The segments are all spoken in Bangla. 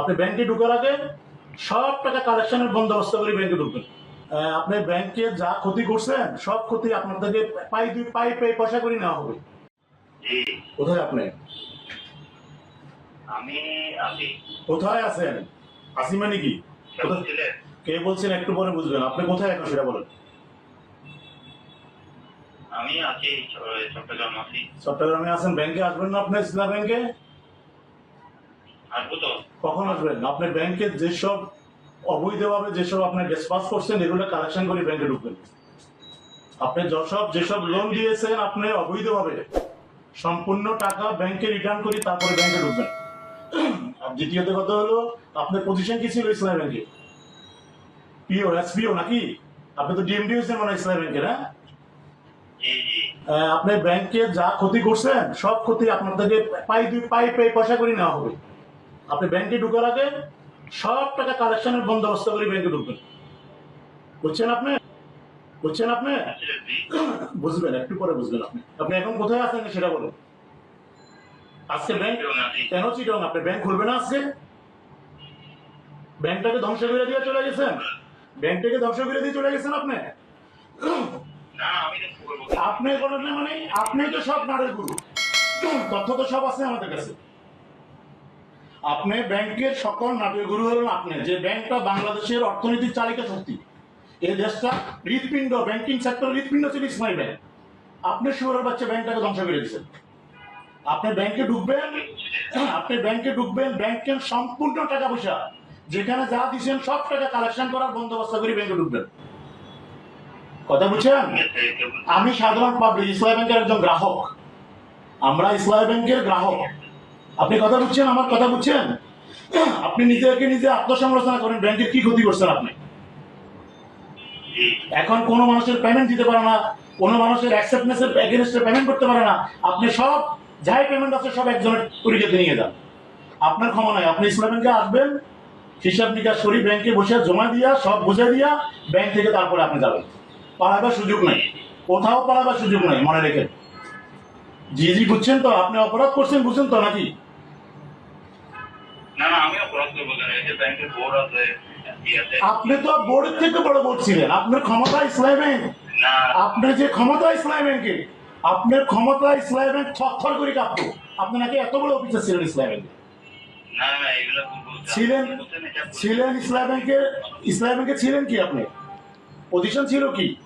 আপনি ব্যাংকে ঢুকার আগে সব টাকা কালেকশনের বন্দোবস্ত করে ব্যাংকে ঢুকবেন। আপনি ব্যাংকে যা ক্ষতি করছেন সব ক্ষতি আপনার থেকে পাই পয়সা করে নেওয়া হবে। জি, কোথায় আপনি? আমি আছি। কোথায় আছেন? আসি মানে কি? কোথায়- ছিলেন? কে বলছেন একটু পরে বুঝবেন। আপনি কোথায় এখন সেটা বলেন। আমি আছি, চট্টগ্রাম আছি। চট্টগ্রামে আছেন, ব্যাংকে আসবেন না আপনি? ইসলাম ব্যাংকে আসবো তো। কখন আসবেন? আপনি ব্যাংকে যেসব অবৈধভাবে যেসব আপনি ডিসপাস করছেন এগুলো কালেকশন করে ব্যাংকে ঢুকবেন। আপনি যেসব লোন দিয়েছেন আপনি অবৈধভাবে সম্পূর্ণ টাকা ব্যাংকে রিটার্ন করি তারপরে ব্যাংকে ঢুকবেন। আর দ্বিতীয়ত কথা হলো আপনার পজিশন কি ছিল ইসলাম ব্যাংকে? পিও, এসপিও নাকি? আপনি তো ডিএমডি হয়েছেন মনে হয় ইসলাম ব্যাংকের, হ্যাঁ? জি জি, আপনি ব্যাংকে যা ক্ষতি করছেন সব ক্ষতি আপনার থেকে পাই পয়সা করে নেওয়া হবে। আপনি ব্যাংকে ঢুকার আগে সব টাকা কালেকশনের বন্দোবস্ত করে ব্যাংকে ঢুকবেন। বুঝছেন আপনি? বুঝছেন আপনি? আসলে জি। বুঝবেন, একটু পরে বুঝবেন। আপনি এখন কোথায় আছেন সেটা বলুন। আজকে ব্যাংক চিটগাং আছি। কেন চিটং? আপনি ব্যাংক খুলবে না আজকে? ব্যাংকটাকে ধ্বংস করে দিয়ে চলে গেছেন। ব্যাংকটাকে ধ্বংস করে দিয়ে চলে গেছেন আপনি। না, আমি তো খবর বলতে আপনি করেন না মানে আপনি তো সব নাড়ের গুরু। তথ্য তো সব আছে আমাদের কাছে। আপনি ব্যাংকের সকল নাটের গুরু হলেন আপনি। যে ব্যাংকটা বাংলাদেশের অর্থনৈতিক চালিকা শক্তি, এই দেশটা হৃৎপিণ্ড, ব্যাংকিং সেক্টর হৃৎপিণ্ড ছিল ইসমাইল ব্যাংক। আপনি শুয়োরের বাচ্চা ব্যাংকটাকে ধ্বংস করে দিয়েছেন। আপনি ব্যাংকে ঢুকবেন, ব্যাংকের সম্পূর্ণ টাকা পয়সা যেখানে যা দিচ্ছেন সব টাকা কালেকশন করার বন্দোবস্ত করে ব্যাংকে ঢুকবেন। কথা বুঝছেন? আমি সাধারণ পাবলিক, ইসলামী ব্যাংকের একজন গ্রাহক। আমরা ইসলামী ব্যাংকের গ্রাহক। আপনি কথা বুঝছেন? আমার কথা বুঝছেন? আপনি নিজে আত্মসমালোচনা করেন, ব্যাংকের কি ক্ষতি করছেন আপনি। এখন কোনো মানুষের পেমেন্ট দিতে পারে না, কোনো মানুষের অ্যাকসেপ্টেন্সের এগেইনস্টে পেমেন্ট করতে পারে না। আপনি সব যাই পেমেন্ট আছে সব একজনের তরিকাতে নিয়ে যান। আপনার ক্ষমা নাই। আপনি ইসলাম ব্যাংকে আসবেন, হিসাব নিকাশ করি ব্যাংকে বসে জমা দিয়া সব বুঝে দিয়া ব্যাংক থেকে তারপরে আপনি যাবেন। পালাবার সুযোগ নাই, কোথাও পালাবার সুযোগ নাই, মনে রেখে। জি বুঝছেন তো? আপনি অপরাধ করছেন, বুঝছেন তো নাকি? না না, আমি অপরাধ করবো কেন? এই যে ব্যাংকের বোর্ড আছে, FD আছে। আপনি তো বোর্ডের থেকে বড় বোর্ড ছিলেন। আপনার ক্ষমতা ইসলাম ব্যাংক, না, আপনার যে ক্ষমতা ইসলাম ব্যাংকে, আপনার ক্ষমতা ইসলাম ব্যাংক থরথর করে কাঁপতো। আপনি নাকি এত বড় অফিসার ছিলেন ইসলাম ব্যাংকে। না না, এগুলো ভুল বলছেন। ছিলেন ইসলাম ব্যাংকে ছিলেন কি আপনি? পজিশন ছিল কি?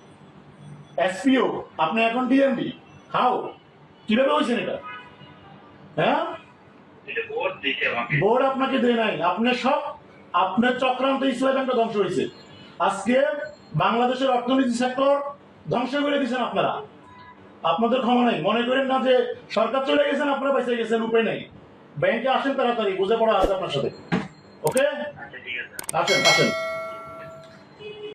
এসপিও। আপনি এখন ডিএমডি। হাউ? কিভাবে হয়েছেন এটা? হ্যাঁ, এটা বোর্ড দিছে আমাকে। বোর্ড আপনাকে দেয় নাই। আপনার চক্রান্ত ইসলাম ব্যাংকটা ধ্বংস হয়েছে। আজকে বাংলাদেশের অর্থনীতি সেক্টর ধ্বংস করে দিয়েছেন আপনারা। আপনাদের ক্ষমা নাই। মনে করেন না যে সরকার চলে গেছেন আপনারা বেঁচে গেছেন, উপায় নেই। ব্যাংকে আসেন তাড়াতাড়ি, বুঝে পড়া আছে আপনার সাথে। ওকে, আচ্ছা ঠিক আছে। আসেন আসেন।